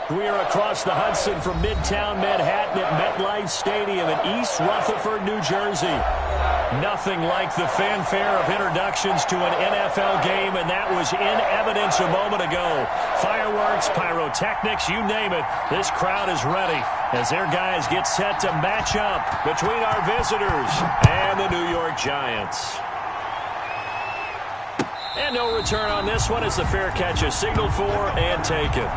We are across the Hudson from Midtown Manhattan at MetLife Stadium in East Rutherford, New Jersey. Nothing like the fanfare of introductions to an NFL game, and that was in evidence a moment ago. Fireworks, pyrotechnics, you name it. This crowd is ready as their guys get set to match up between our visitors and the New York Giants. And no return on this one as the fair catch is signaled for and taken.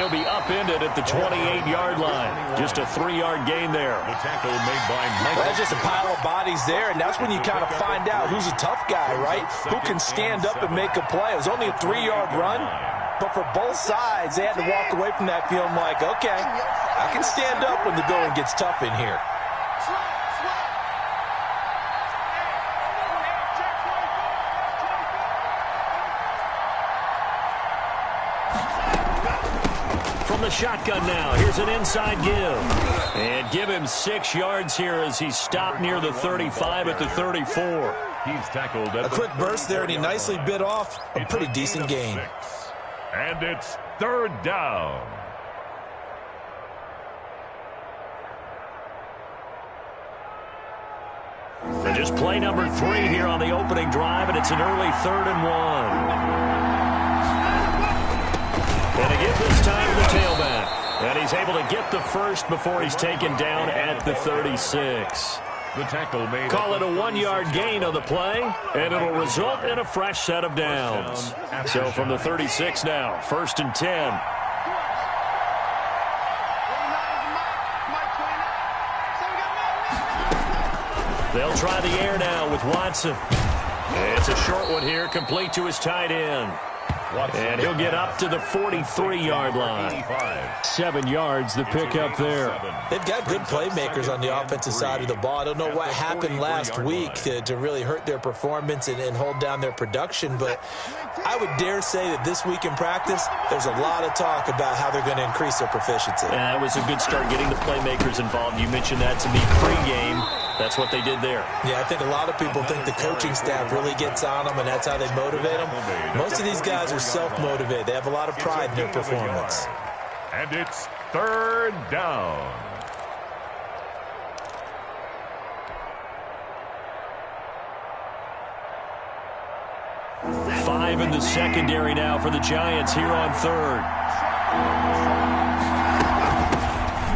Upended at the 28-yard line. Just a 3-yard gain there. The tackle made by Michael. That's just a pile of bodies there, and that's when you kind of find out who's a tough guy, right? Who can stand up and make a play. It was only a 3-yard run, but for both sides, they had to walk away from that feeling like, okay, I can stand up when the going gets tough in here. From the shotgun now, here's an inside give. And give him 6 yards here as he's stopped near the 35 at the 34. He's tackled at a quick burst there, and he nicely bit off a pretty decent gain. And it's 3rd down. And just play number 3 here on the opening drive, and it's an early 3rd and 1. And again this time the tailback. And he's able to get the first before he's taken down at the 36. The tackle made. Call it a 1-yard gain on the play, and it'll result in a fresh set of downs. So from the 36 now, 1st and 10. They'll try the air now with Watson. It's a short one here, complete to his tight end. And he'll get up to the 43-yard line. 7 yards, the pickup there. They've got good playmakers on the offensive side of the ball. I don't know what happened last week to really hurt their performance and hold down their production, but I would dare say that this week in practice, there's a lot of talk about how they're going to increase their proficiency. Yeah, it was a good start getting the playmakers involved. You mentioned that to me pregame. That's what they did there. Yeah, I think a lot of people think the coaching staff really gets on them, and that's how they motivate them. Most of these guys are self-motivated. They have a lot of pride in their performance. And it's 3rd down. Five in the secondary now for the Giants here on 3rd.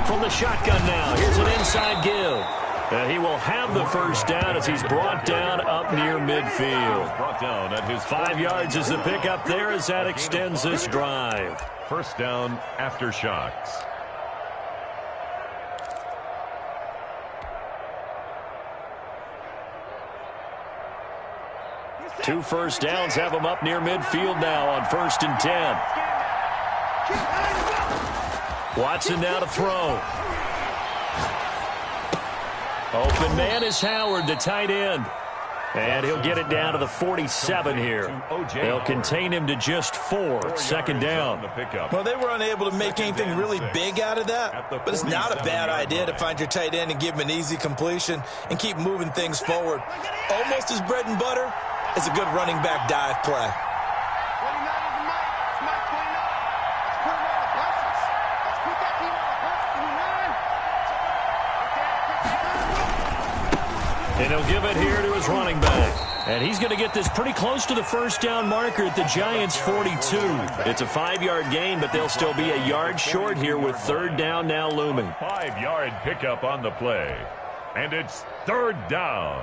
From the shotgun now, here's an inside give. And he will have the first down as he's brought down up near midfield. Brought down at his 5 yards is the pickup there as that extends this drive. 1st down after shocks. Two first downs have him up near midfield now on 1st and 10. Watson now to throw. Open man is Howard, the tight end. And he'll get it down to the 47 here. They'll contain him to just 4. 2nd down. Well, they were unable to make anything really big out of that, but it's not a bad idea to find your tight end and give him an easy completion and keep moving things forward. Almost his bread and butter is a good running back dive play. And he'll give it here to his running back. And he's going to get this pretty close to the first down marker at the Giants' 42. It's a 5-yard gain, but they'll still be a yard short here with 3rd down now looming. 5-yard pickup on the play. And it's 3rd down.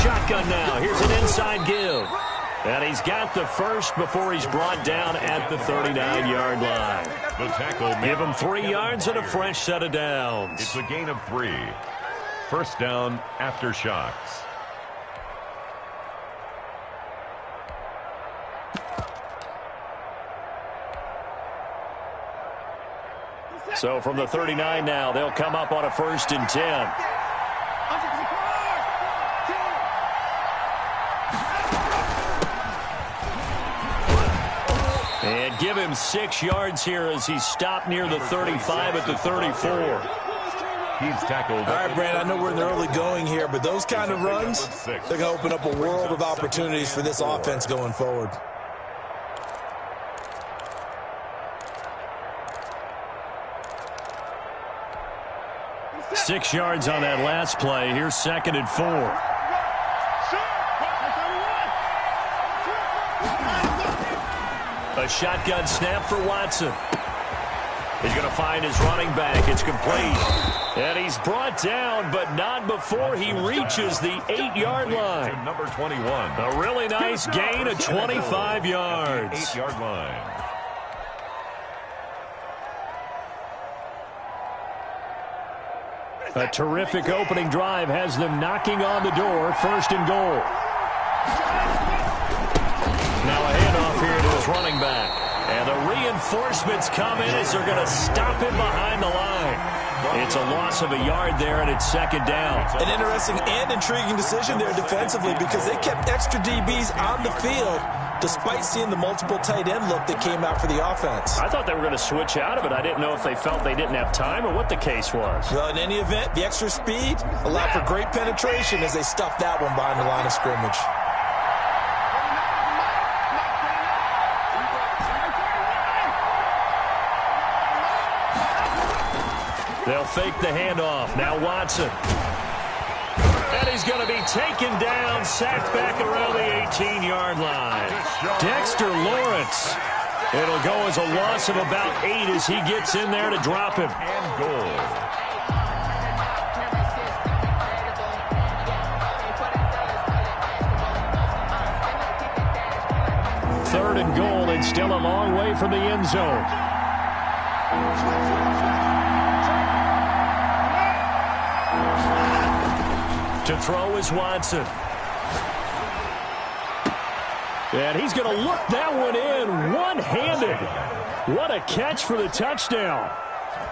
Shotgun now. Here's an inside give. And he's got the first before he's brought down at the 39-yard line. The tackle. Give him 3 yards and a fresh set of downs. It's a gain of 3. First down after shocks. So from the 39 now, they'll come up on a 1st and 10. And give him 6 yards here as he's stopped near the 35 at the 34. He's tackled. All right, Brand, I know we're in the early going here, but those kind of runs, they're going to open up a world of opportunities for this offense going forward. Six yards on that last play. Here's 2nd and 4. A shotgun snap for Watson. He's going to find his running back. It's complete. And he's brought down, but not before he reaches the 8-yard line. Number 21. A really nice gain of 25 yards. 8-yard line. A terrific opening drive has them knocking on the door. 1st and goal. Now a handoff here to his running back. And the reinforcements come in as they're going to stop him behind the line. It's a loss of a yard there, and it's 2nd down. An interesting and intriguing decision there defensively because they kept extra DBs on the field despite seeing the multiple tight end look that came out for the offense. I thought they were going to switch out of it. I didn't know if they felt they didn't have time or what the case was. Well, in any event, the extra speed allowed for great penetration as they stuffed that one behind the line of scrimmage. They'll fake the handoff. Now Watson. And he's going to be taken down, sacked back around the 18-yard line. Dexter Lawrence. It'll go as a loss of about 8 as he gets in there to drop him. And goal. Third and goal, and still a long way from the end zone. To throw is Watson. And he's going to look that one in one-handed. What a catch for the touchdown.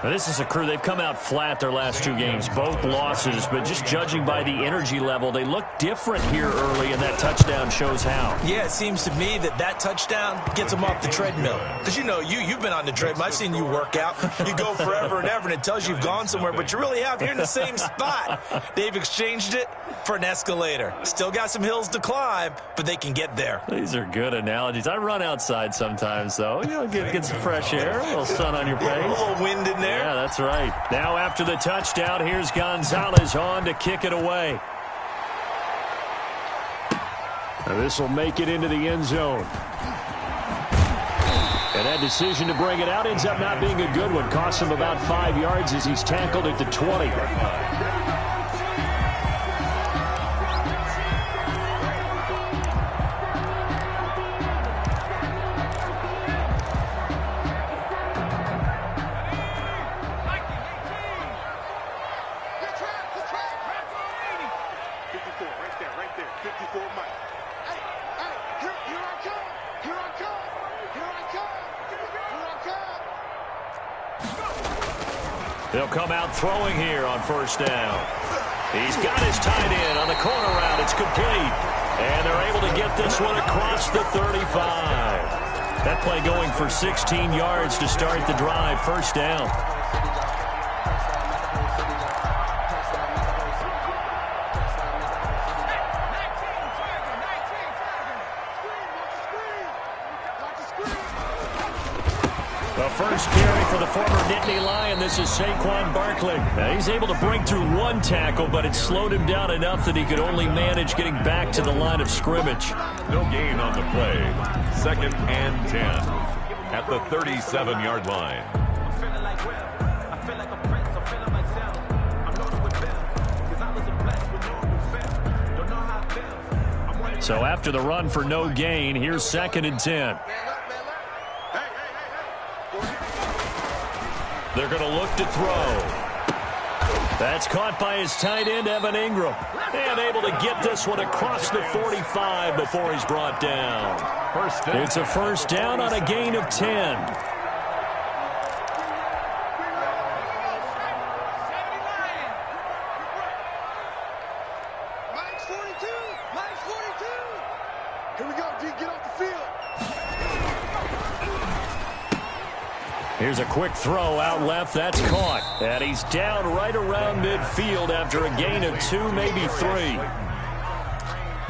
Now, this is a crew. They've come out flat their last 2 games, both losses, but just judging by the energy level, they look different here early, and that touchdown shows how. Yeah, it seems to me that touchdown gets them off the treadmill. Because, you know, you've been on the treadmill. I've seen you work out. You go forever and ever, and it tells you you've gone somewhere, but you really have. You're in the same spot. They've exchanged it for an escalator. Still got some hills to climb, but they can get there. These are good analogies. I run outside sometimes, though. You know, get some fresh air, a little sun on your face. A little wind in there. Yeah, that's right. Now after the touchdown, here's Gonzalez on to kick it away. Now this will make it into the end zone. And that decision to bring it out ends up not being a good one. Costs him about 5 yards as he's tackled at the 20. They'll come out throwing here on 1st down. He's got his tight end on the corner route. It's complete. And they're able to get this one across the 35. That play going for 16 yards to start the drive. 1st down. The first carry for the former Nittany Lion. This is Saquon Barkley. Now, he's able to break through 1 tackle, but it slowed him down enough that he could only manage getting back to the line of scrimmage. No gain on the play. 2nd and 10 at the 37-yard line. So after the run for no gain, here's 2nd and 10. They're going to look to throw. That's caught by his tight end, Evan Ingram. And able to get this one across the 45 before he's brought down. It's a first down on a gain of 10. Here's a quick throw out left. That's caught. And he's down right around midfield after a gain of 2, maybe 3.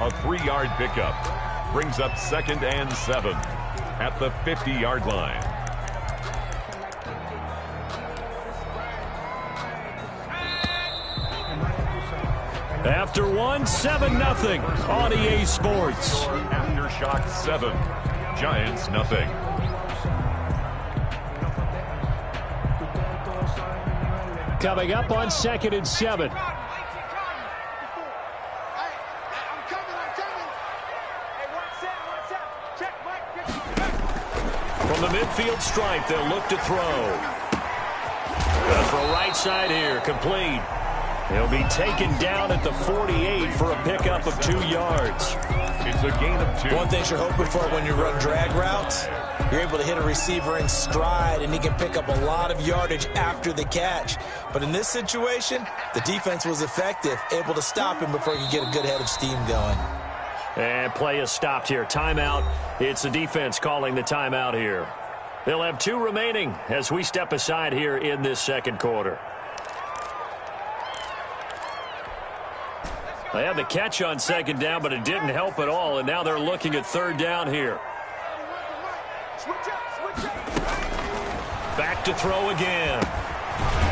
A 3-yard pickup brings up 2nd and 7 at the 50-yard line. After 1, 7-0 on EA Sports. Aftershock 7, Giants 0. Coming up on 2nd and 7. From the midfield stripe, they'll look to throw. Good for right side here, complete. He'll be taken down at the 48 for a pickup of 2 yards. It's a gain of 2. One thing you're hoping for when you run drag routes, you're able to hit a receiver in stride, and he can pick up a lot of yardage after the catch. But in this situation, the defense was effective, able to stop him before he could get a good head of steam going. And play is stopped here. Timeout. It's the defense calling the timeout here. They'll have 2 remaining as we step aside here in this 2nd quarter. They had the catch on 2nd down, but it didn't help at all, and now they're looking at 3rd down here. Back to throw again.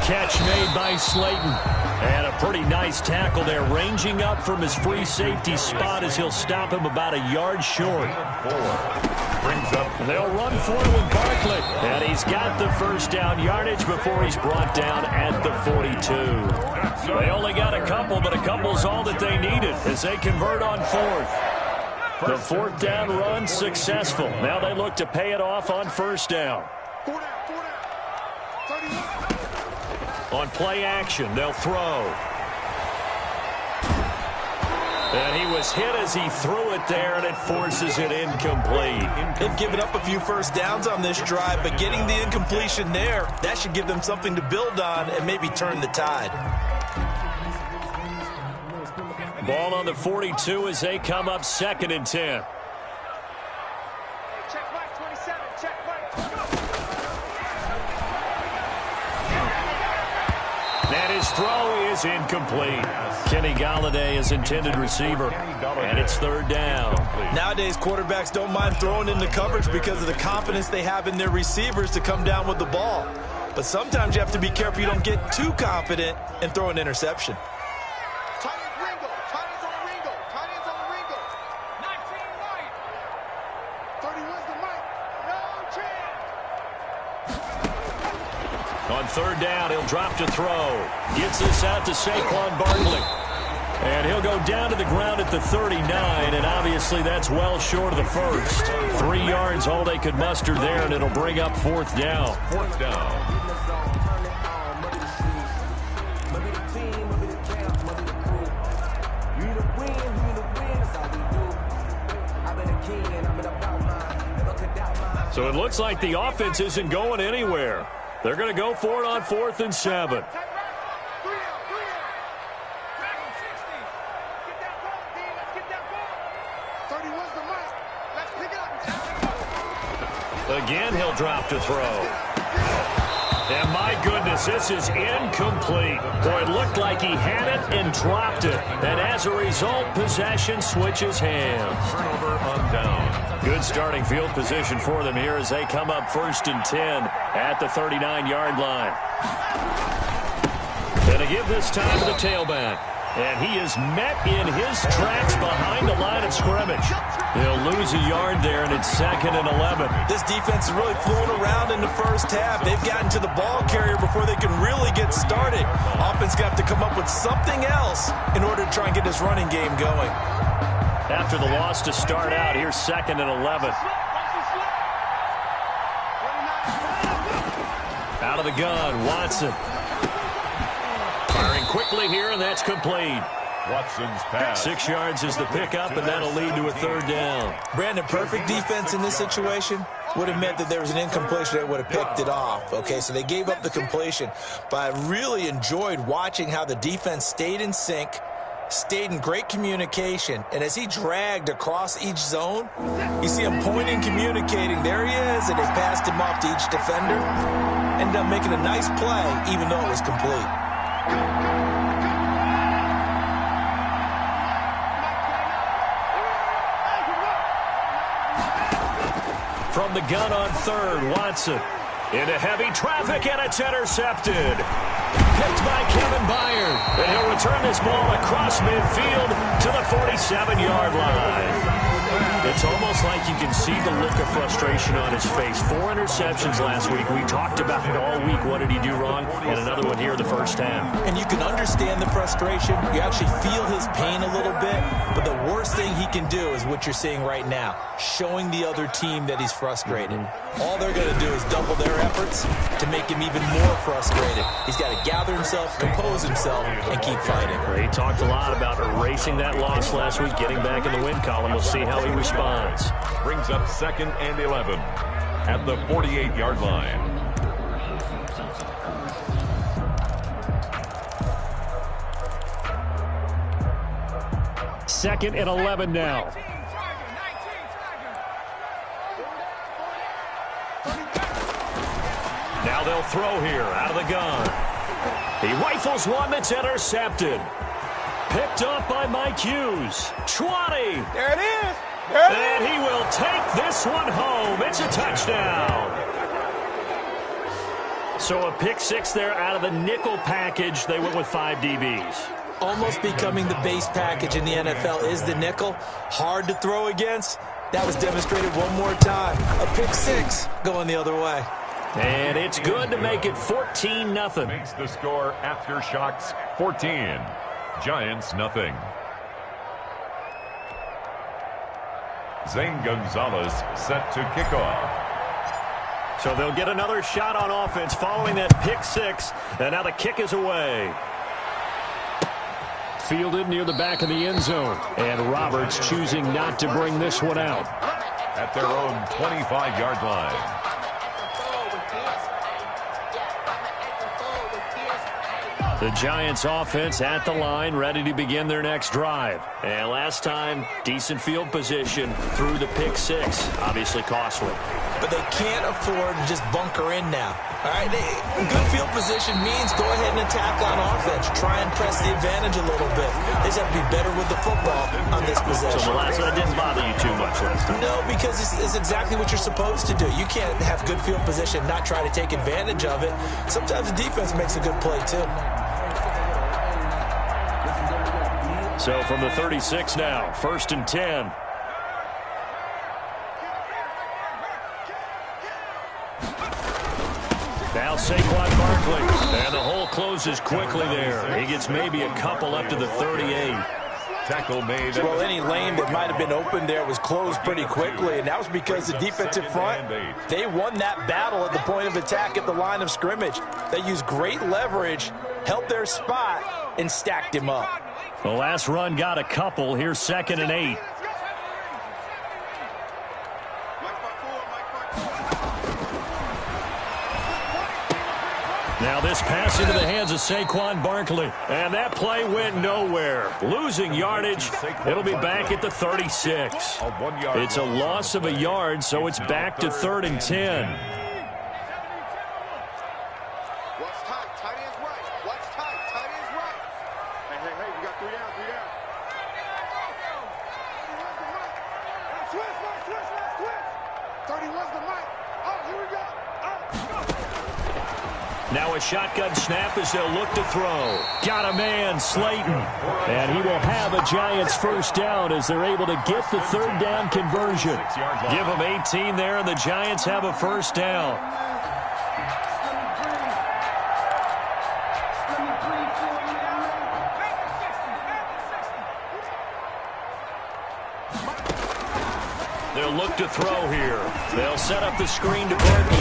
Catch made by Slayton. And a pretty nice tackle there, ranging up from his free safety spot as he'll stop him about a yard short. 4 brings up. They'll run for it with Barkley. And he's got the first down yardage before he's brought down at the 42. They only got a couple, but a couple's all that they needed as they convert on 4th. The 4th down run successful. Now they look to pay it off on 1st down. On play action, they'll throw. And he was hit as he threw it there, and it forces it incomplete. They've given up a few first downs on this drive, but getting the incompletion there, that should give them something to build on and maybe turn the tide. Ball on the 42 as they come up 2nd and 10. And his throw is incomplete. Kenny Golladay is intended receiver, and it's 3rd down. Nowadays, quarterbacks don't mind throwing into coverage because of the confidence they have in their receivers to come down with the ball. But sometimes you have to be careful you don't get too confident and throw an interception. On 3rd down, he'll drop to throw. Gets this out to Saquon Barkley. And he'll go down to the ground at the 39, and obviously that's well short of the first. 3 yards, all they could muster there, and it'll bring up 4th down. 4th down. So it looks like the offense isn't going anywhere. They're going to go for it on 4th and 7. Again, he'll drop to throw. And my goodness, this is incomplete. Boy, it looked like he had it and dropped it. And as a result, possession switches hands. Turnover on down. Good starting field position for them here as they come up 1st and 10 at the 39-yard line. And to give this time to the tailback. And he is met in his tracks behind the line of scrimmage. He'll lose a yard there, and it's 2nd and 11. This defense is really flown around in the first half. They've gotten to the ball carrier before they can really get started. Offense got to come up with something else in order to try and get this running game going. After the loss to start out, here's 2nd and 11. Out of the gun, Watson. Firing quickly here, and that's complete. Watson's pass. 6 yards is the pickup, and that'll lead to a 3rd down. Brandon, perfect defense in this situation would have meant that there was an incompletion that would have picked it off. Okay, so they gave up the completion, but I really enjoyed watching how the defense stayed in sync, stayed in great communication, and as he dragged across each zone, you see him pointing, communicating. There he is, and they passed him off to each defender. Ended up making a nice play, even though it was complete. From the gun on 3rd, Watson. Into heavy traffic, and it's intercepted. Picked by Kevin Byard. And he'll return this ball across midfield to the 47-yard line. It's almost like you can see the look of frustration on his face. 4 interceptions last week. We talked about it all week. What did he do wrong? And another one here in the first half. And you can understand the frustration. You actually feel his pain a little bit. But the worst thing he can do is what you're seeing right now, showing the other team that he's frustrated. All they're going to do is double their efforts to make him even more frustrated. He's got to gather himself, compose himself, and keep fighting. He talked a lot about erasing that loss last week, getting back in the win column. We'll see how he responds. Brings up 2nd and 11 at the 48-yard line. Second and 11 now. Now they'll throw here out of the gun. He rifles one that's intercepted. Picked up by Mike Hughes. 20. There it is. And he will take this one home. It's a touchdown. So a pick 6 there out of the nickel package. They went with 5 DBs. Almost becoming the base package in the NFL is the nickel. Hard to throw against. That was demonstrated one more time. A pick 6 going the other way. And it's good to make it 14-0. Makes the score Aftershocks 14. Giants nothing. Zane Gonzalez set to kick off. So they'll get another shot on offense following that pick 6. And now the kick is away. Fielded near the back of the end zone. And Roberts choosing not to bring this one out. At their own 25-yard line. The Giants offense at the line, ready to begin their next drive. And last time, decent field position through the pick 6. Obviously costly. But they can't afford to just bunker in now. All right, good field position means go ahead and attack on offense. Try and press the advantage a little bit. They just have to be better with the football on this possession. So the last one didn't bother you too much last time? No, because it's exactly what you're supposed to do. You can't have good field position, not try to take advantage of it. Sometimes the defense makes a good play, too. So from the 36 now, 1st and 10. Now Saquon Barkley. And the hole closes quickly there. He gets maybe a couple up to the 38. Tackle made. Well, any lane that might have been open there was closed pretty quickly, and that was because the defensive front, they won that battle at the point of attack at the line of scrimmage. They used great leverage, held their spot, and stacked him up. The last run got a couple. Here's 2nd and 8. Now this pass into the hands of Saquon Barkley. And that play went nowhere. Losing yardage. It'll be back at the 36. It's a loss of a yard, so it's back to 3rd and 10. Now a shotgun snap as they'll look to throw. Got a man, Slayton. And he will have a Giants first down as they're able to get the 3rd down conversion. Give them 18 there, and the Giants have a first down. They'll look to throw here. They'll set up the screen to Barkley.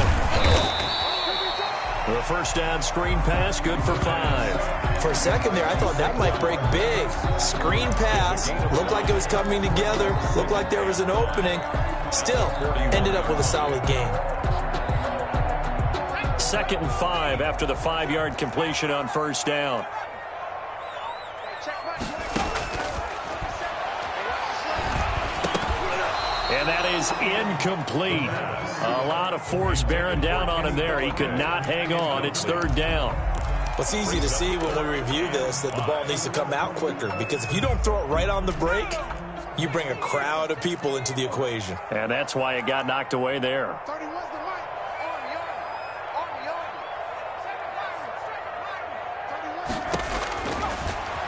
The first down screen pass, good for 5. For a second there, I thought that might break big. Screen pass, looked like it was coming together, looked like there was an opening. Still, ended up with a solid game. 2nd and 5 after the 5-yard completion on first down. And that is incomplete. A lot of force bearing down on him there. He could not hang on. It's 3rd down. Well, it's easy to see when we review this that the ball needs to come out quicker, because if you don't throw it right on the break, you bring a crowd of people into the equation. And that's why it got knocked away there.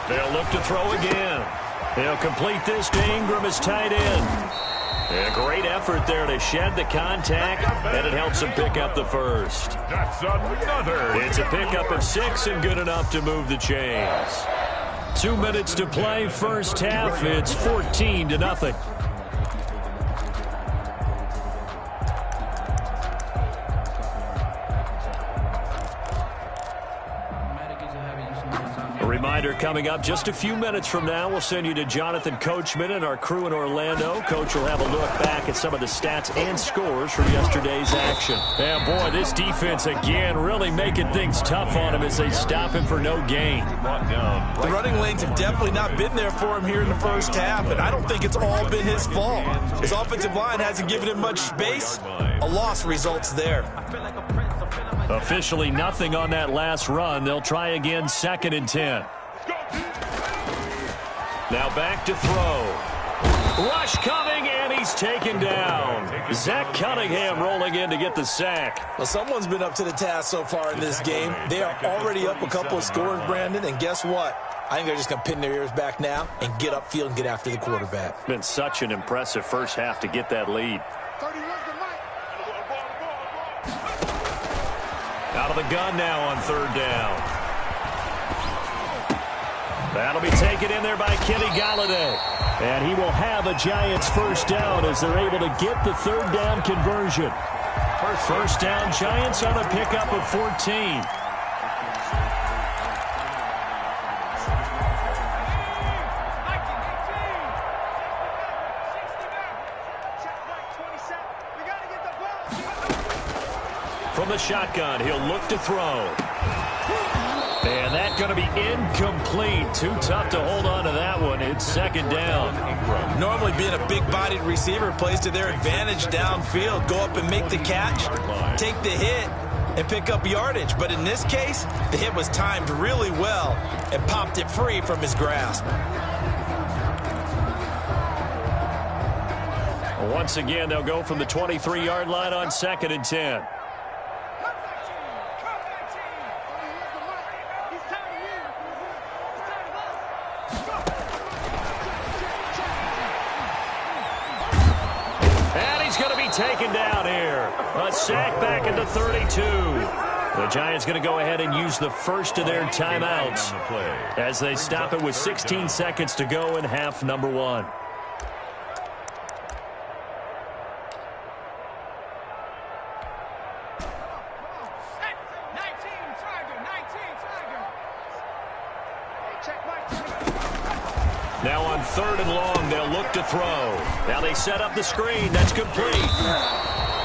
They'll look to throw again. They'll complete this to Ingram as tight end. And a great effort there to shed the contact, and it helps him pick up the first. That's another. It's a pickup of 6 and good enough to move the chains. 2 minutes to play, first half. It's 14-0. Reminder coming up just a few minutes from now. We'll send you to Jonathan Coachman and our crew in Orlando. Coach will have a look back at some of the stats and scores from yesterday's action. And boy, this defense again really making things tough on him as they stop him for no gain. The running lanes have definitely not been there for him here in the first half, and I don't think it's all been his fault. His offensive line hasn't given him much space. A loss results there. Officially nothing on that last run. They'll try again, 2nd and 10. Now back to throw. Rush coming, and he's taken down. Zach Cunningham rolling in to get the sack. Well, someone's been up to the task so far in this game. They are already up a couple of scores, Brandon, and guess what? I think they're just going to pin their ears back now and get upfield and get after the quarterback. Been such an impressive first half to get that lead. Out of the gun now on 3rd down. That'll be taken in there by Kenny Galladay. And he will have a Giants first down as they're able to get the 3rd down conversion. First down Giants on a pickup of 14. From the shotgun, he'll look to throw. And that's going to be incomplete. Too tough to hold on to that one. It's 2nd down. Normally being a big-bodied receiver plays to their advantage downfield. Go up and make the catch, take the hit, and pick up yardage. But in this case, the hit was timed really well and popped it free from his grasp. Once again, they'll go from the 23-yard line on 2nd and 10. Taken down here. A sack back into 32. The Giants going to go ahead and use the first of their timeouts as they stop it with 16 seconds to go in half number 1. Now on 3rd and long, they'll look to throw. Now they set up the screen. That's complete.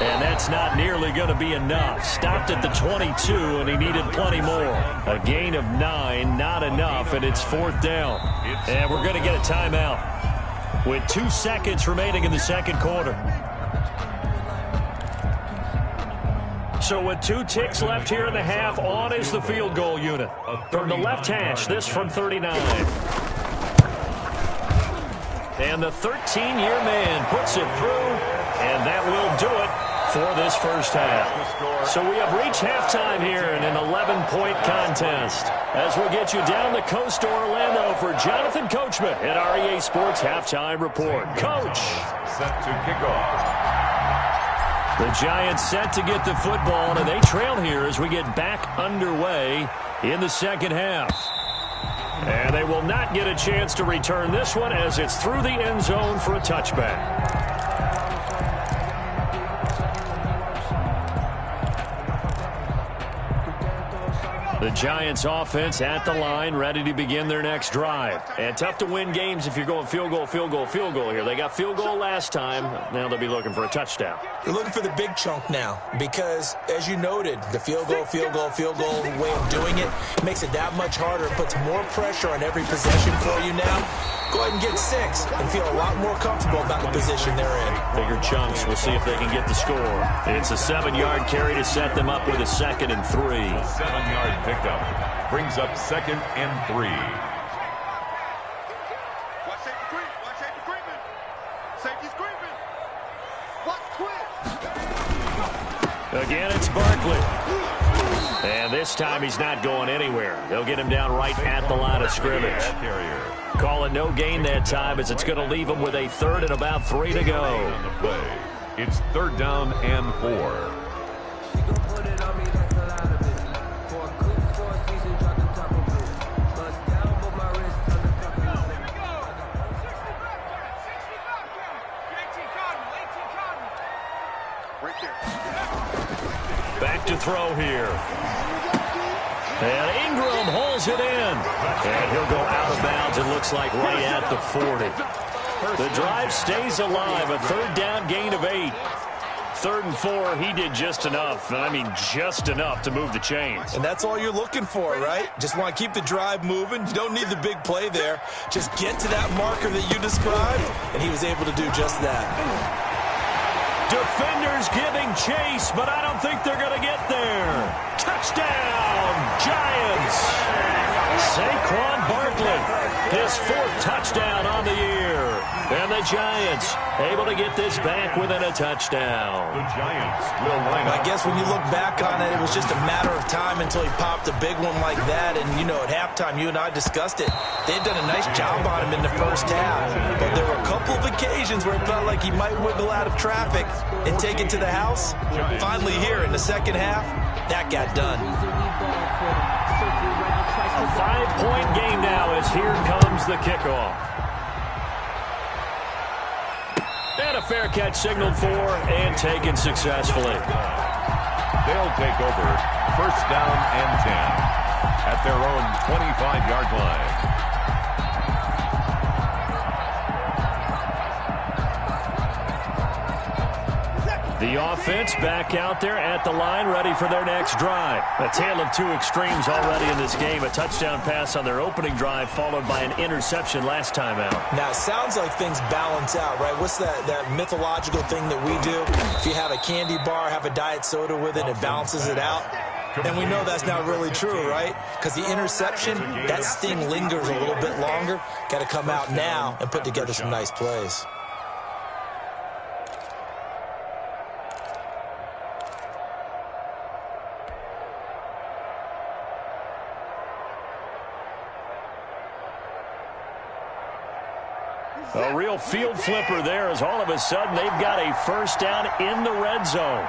And that's not nearly going to be enough. Stopped at the 22, and he needed plenty more. A gain of 9, not enough, and it's 4th down. And we're going to get a timeout with 2 seconds remaining in the 2nd quarter. So with 2 ticks left here in the half, on is the field goal unit. From the left hash, this from 39. And the 13-year man puts it through, and that will do it for this first half. So we have reached halftime here in an 11-point contest. As we get you down the coast to Orlando for Jonathan Coachman at REA Sports Halftime Report. Coach. Set to kick off. The Giants set to get the football, and they trail here as we get back underway in the second half. And they will not get a chance to return this one as it's through the end zone for a touchback. The Giants offense at the line, ready to begin their next drive. And tough to win games if you're going field goal, field goal, field goal here. They got field goal last time. Now they'll be looking for a touchdown. They're looking for the big chunk now because, as you noted, the field goal, field goal, field goal way of doing it makes it that much harder. It puts more pressure on every possession for you now. Go ahead and get 6 and feel a lot more comfortable about the position they're in. Bigger chunks. We'll see if they can get the score. It's a 7-yard carry to set them up with a 2nd and 3. A 7-yard pickup brings up 2nd and 3. Watch safety creep. Watch safety creeping. Safety's creeping. Watch quick. Again, it's Barkley. And this time he's not going anywhere. They'll get him down right at the line of scrimmage. Call it no gain that time as it's going to leave him with a 3rd and about 3 to go. On the play. It's 3rd down and 4. Back to throw here. And Ingram holds it in. And he'll go out of bounds, it looks like, right at the 40. The drive stays alive, a 3rd down gain of 8. 3rd and 4, he did just enough. I mean, just enough to move the chains. And that's all you're looking for, right? Just want to keep the drive moving. You don't need the big play there. Just get to that marker that you described, and he was able to do just that. Defenders giving chase, but I don't think they're going to get there. Touchdown, Giants. Saquon Barkley, his 4th touchdown on the year. And the Giants able to get this back within a touchdown. The Giants will line up. I guess when you look back on it, it was just a matter of time until he popped a big one like that. And, you know, at halftime, you and I discussed it. They'd done a nice job on him in the first half. But there were a couple of occasions where it felt like he might wiggle out of traffic and take it to the house. Finally here in the second half, that got done. A 5-point game now as here comes the kickoff. And a fair catch signaled for and taken successfully. They'll take over 1st down and 10 at their own 25-yard line. The offense back out there at the line, ready for their next drive. A tale of 2 extremes already in this game. A touchdown pass on their opening drive, followed by an interception last time out. Now, it sounds like things balance out, right? What's that mythological thing that we do? If you have a candy bar, have a diet soda with it, it balances it out. And we know that's not really true, right? Because the interception, that sting lingers a little bit longer. Got to come out now and put together some nice plays. A real field flipper there as all of a sudden they've got a 1st down in the red zone.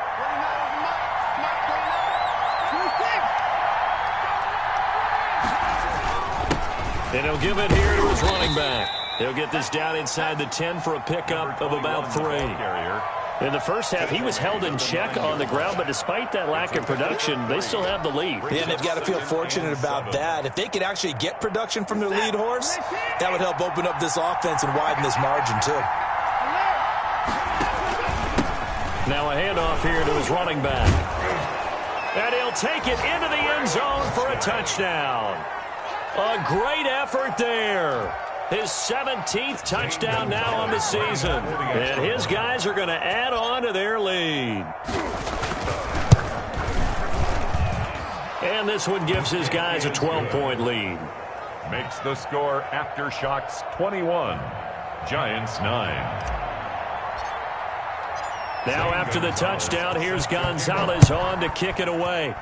And he'll give it here to his running back. He'll get this down inside the 10 for a pickup of about 3. In the first half, he was held in check on the ground, but despite that lack of production, they still have the lead. Yeah, and they've got to feel fortunate about that. If they could actually get production from their lead horse, that would help open up this offense and widen this margin, too. Now a handoff here to his running back. And he'll take it into the end zone for a touchdown. A great effort there. His 17th touchdown now on the season. And his guys are going to add on to their lead. And this one gives his guys a 12-point lead. Makes the score Aftershocks 21, Giants 9. Now after the touchdown, here's Gonzalez on to kick it away.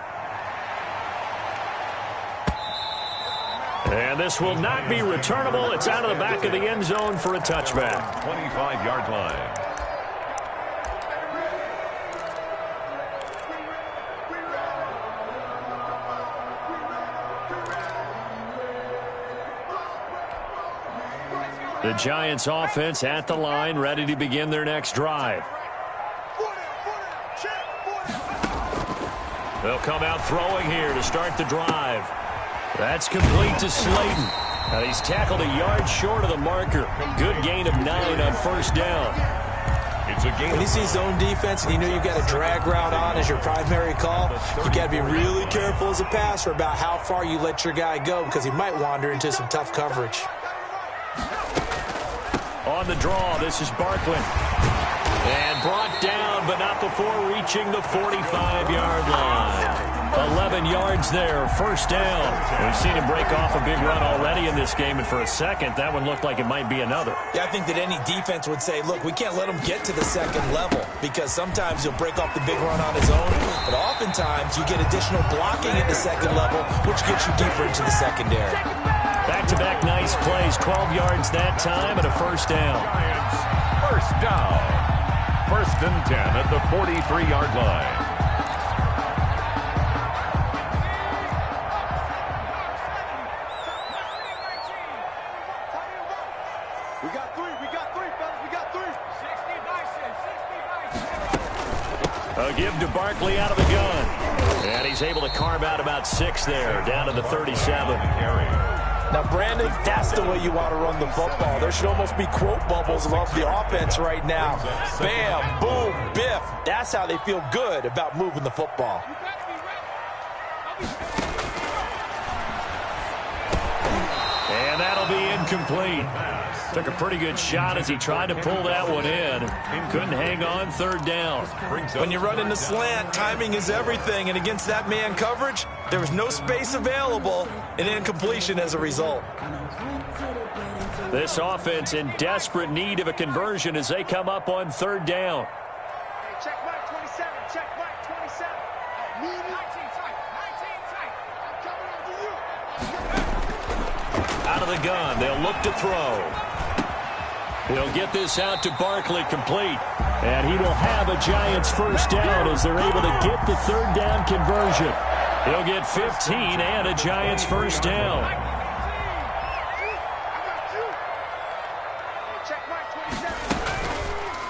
And this will not be returnable. It's out of the back of the end zone for a touchback. 25-yard line. The Giants offense at the line, ready to begin their next drive. They'll come out throwing here to start the drive. That's complete to Slayton. And he's tackled a yard short of the marker. Good gain of 9 on first down. It's a game. When you see zone defense and you know you've got a drag route on as your primary call, you've got to be really careful as a passer about how far you let your guy go because he might wander into some tough coverage. On the draw, this is Barkley. And brought down, but not before reaching the 45-yard line. 11 yards there, first down. We've seen him break off a big run already in this game, and for a second, that one looked like it might be another. Yeah, I think that any defense would say, look, we can't let him get to the second level because sometimes he'll break off the big run on his own, but oftentimes you get additional blocking at the second level, which gets you deeper into the secondary. Back-to-back nice plays, 12 yards that time and a first down. Giants, first down. First and 10 at the 43-yard line. We got three, fellas. We got three. 60 A give to Barkley out of the gun. And he's able to carve out about 6 there, down to the 37. Now, Brandon, that's the way you want to run the football. There should almost be quote bubbles above the offense right now. Bam, boom, biff. That's how they feel good about moving the football. And that'll be incomplete. Took a pretty good shot as he tried to pull that one in. Couldn't hang on, third down. When you run in the slant, timing is everything. And against that man coverage, there was no space available, and incompletion as a result. This offense in desperate need of a conversion as they come up on third down. Hey, check Mike 27. Check Mike 27. 19 tight. 19 tight. I'm coming over you. Out of the gun, they'll look to throw. He'll get this out to Barkley, complete. And he will have a Giants first down as they're able to get the third down conversion. He'll get 15 and a Giants first down.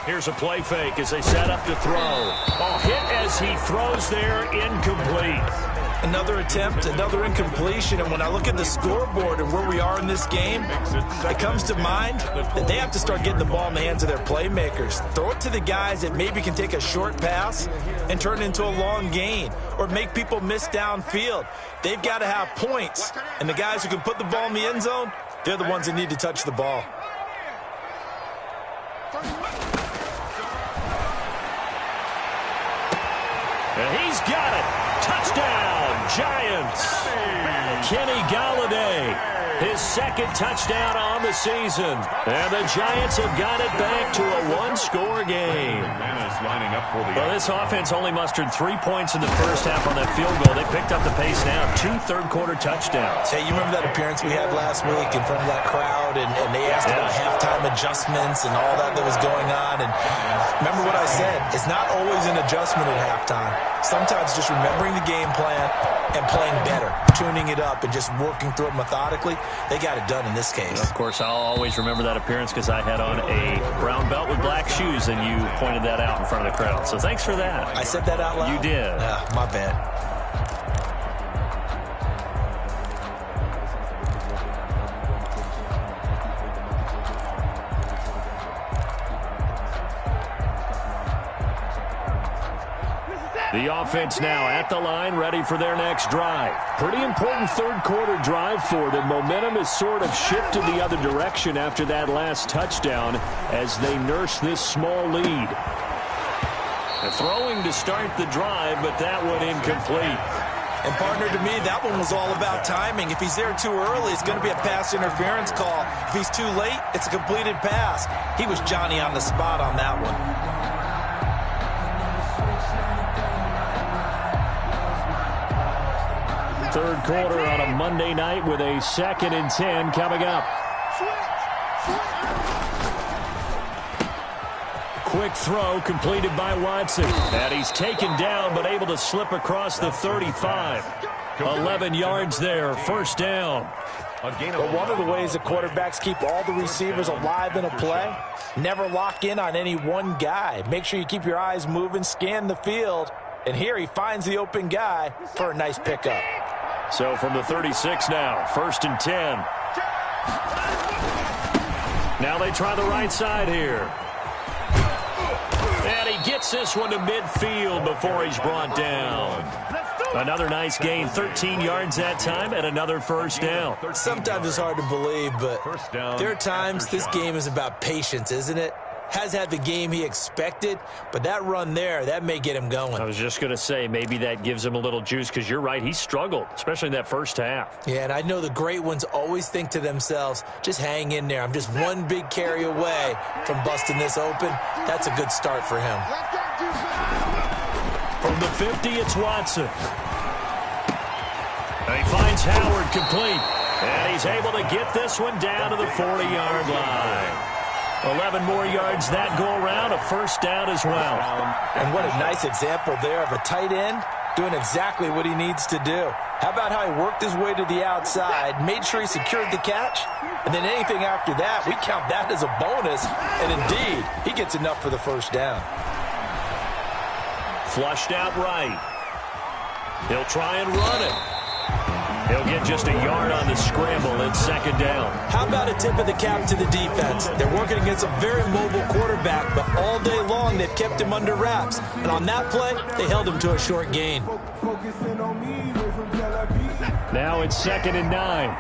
Here's a play fake as they set up to throw. Oh, hit as he throws there, incomplete. Another attempt, another incompletion, and when I look at the scoreboard and where we are in this game, it comes to mind that they have to start getting the ball in the hands of their playmakers. Throw it to the guys that maybe can take a short pass and turn it into a long gain or make people miss downfield. They've got to have points, and the guys who can put the ball in the end zone, they're the ones that need to touch the ball. And he's got it. Touchdown, Giants. Kenny Golladay, his second touchdown on the season. And the Giants have got it back to a one-score game. Lining up for the well, this offense only mustered 3 points in the first half on that field goal. They picked up the pace now, 2 third-quarter touchdowns. Hey, you remember that appearance we had last week in front of that crowd, and they asked about halftime adjustments and all that was going on. And remember what I said, it's not always an adjustment at halftime. Sometimes just remembering the game plan and playing better, tuning it up and just working through it methodically. They got it done in this case. And of course, I'll always remember that appearance because I had on a brown belt with black shoes, and you pointed that out in front of the crowd. So thanks for that. I said that out loud? You did. My bad. The offense now at the line, ready for their next drive. Pretty important third-quarter drive for them. Momentum has sort of shifted the other direction after that last touchdown as they nurse this small lead. Throwing to start the drive, but that one incomplete. And, partner, to me, that one was all about timing. If he's there too early, it's going to be a pass interference call. If he's too late, it's a completed pass. He was Johnny on the spot on that one. Third quarter on a Monday night with a 2nd and 10 coming up. Quick throw completed by Watson. And he's taken down but able to slip across the 35. 11 yards there, first down. But one of the ways that quarterbacks keep all the receivers alive in a play, never lock in on any one guy. Make sure you keep your eyes moving, scan the field, And here he finds the open guy for a nice pickup. So from the 36 now, 1st and 10. Now they try the right side here. And he gets this one to midfield before he's brought down. Another nice gain, 13 yards that time, and another first down. Sometimes it's hard to believe, but there are times this game is about patience, isn't it? Has had the game he expected, but that run there, that may get him going. I was just going to say, maybe that gives him a little juice, because you're right, he struggled, especially in that first half. Yeah, and I know the great ones always think to themselves, just hang in there. I'm just one big carry away from busting this open. That's a good start for him. From the 50, it's Watson. And he finds Howard complete. And he's able to get this one down to the 40-yard line. 11 more yards that go around, a first down as well. And what a nice example there of a tight end doing exactly what he needs to do. How about how he worked his way to the outside, made sure he secured the catch, and then anything after that, we count that as a bonus. And indeed, he gets enough for the first down. Flushed out right. He'll try and run it. He'll get just a yard on the scramble and 2nd down. How about a tip of the cap to the defense? They're working against a very mobile quarterback, but all day long they've kept him under wraps. And on that play, they held him to a short gain. Now it's 2nd and 9.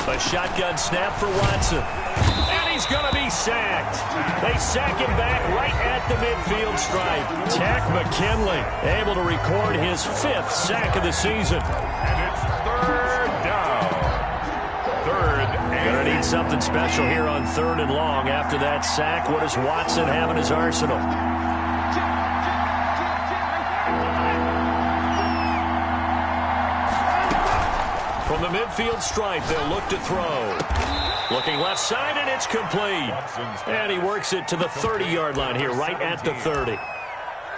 A shotgun snap for Watson. And he's going to be sacked. They sack him back right at the midfield stripe. Tack McKinley able to record his 5th sack of the season. And it's 3rd down. 3rd and... Going to need something special here on 3rd and long. After that sack, what does Watson have in his arsenal? From the midfield stripe, they'll look to throw. Looking left side, and it's complete. And he works it to the 30-yard line here, right at the 30.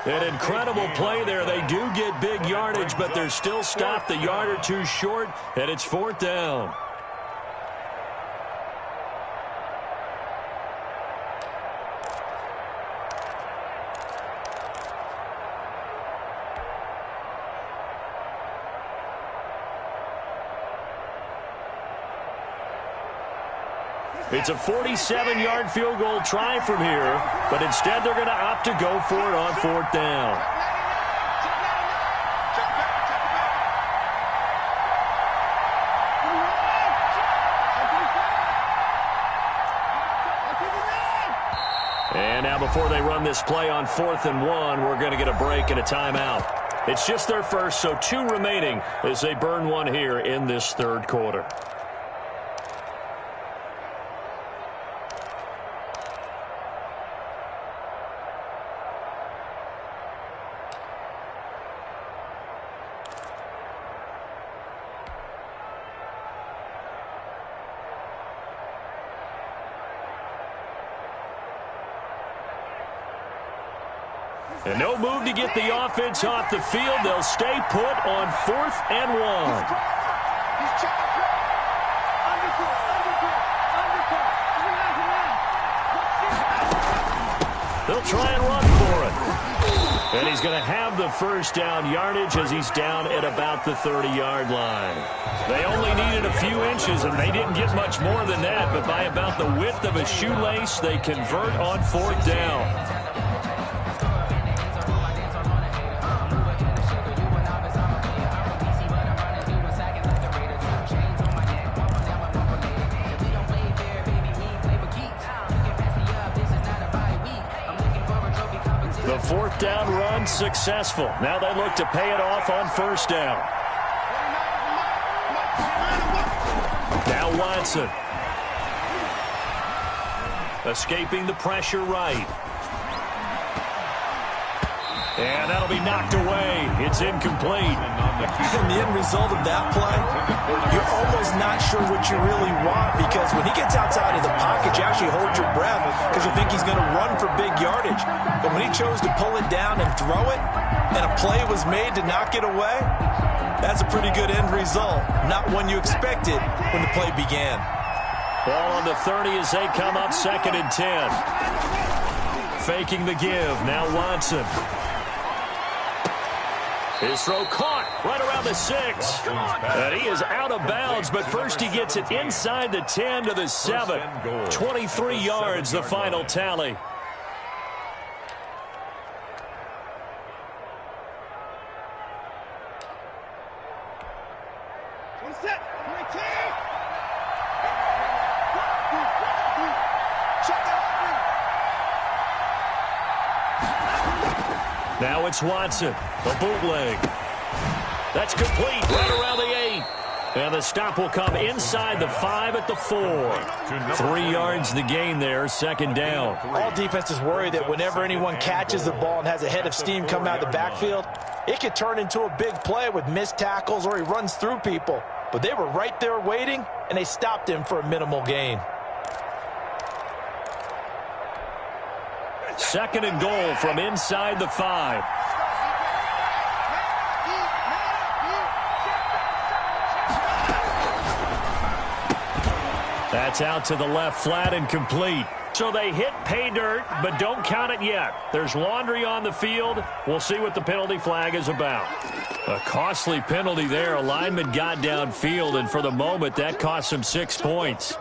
An incredible play there. They do get big yardage, but they're still stopped a yard or two short, and it's 4th down. It's a 47-yard field goal try from here, but instead they're going to opt to go for it on 4th down. And now before they run this play on 4th and 1, we're going to get a break and a timeout. It's just their first, so 2 remaining as they burn one here in this 3rd quarter. And no move to get the offense off the field. They'll stay put on 4th and 1. They'll try and run for it. And he's going to have the first down yardage as he's down at about the 30-yard line. They only needed a few inches, and they didn't get much more than that. But by about the width of a shoelace, they convert on 4th down. The 4th down run successful. Now they look to pay it off on 1st down. Now Watson. Escaping the pressure right. And that'll be knocked away. It's incomplete. And the end result of that play, you're almost not sure what you really want, because when he gets outside of the pocket, you actually hold your breath because you think he's going to run for big yardage. But when he chose to pull it down and throw it, and a play was made to knock it away, that's a pretty good end result. Not one you expected when the play began. Ball on the 30 as they come up 2nd and 10. Faking the give. Now Watson. His throw caught right around the 6. And he is out of bounds, but first he gets it inside the 10 to the 7. 23 yards, the final tally. Now it's Watson, the bootleg. That's complete right around the 8. And the stop will come inside the 5 at the 4. 3 yards the gain there, 2nd down. All defenses worry that whenever anyone catches the ball and has a head of steam coming out of the backfield, it could turn into a big play with missed tackles or he runs through people. But they were right there waiting, and they stopped him for a minimal gain. 2nd and goal from inside the 5. That's out to the left, flat and complete. So they hit pay dirt, but don't count it yet. There's laundry on the field. We'll see what the penalty flag is about. A costly penalty there. A lineman got downfield, and for the moment, that cost him 6 points.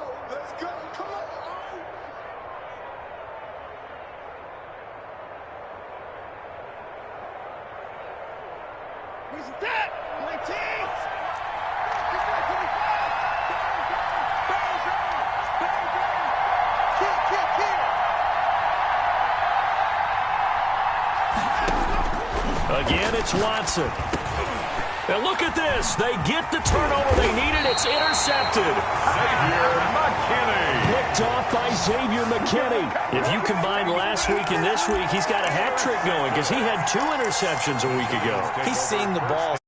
Again, it's Watson. And look at this. They get the turnover they needed. It's intercepted. Xavier McKinney. Picked off by Xavier McKinney. If you combine last week and this week, he's got a hat trick going because he had 2 interceptions a week ago. He's seeing the ball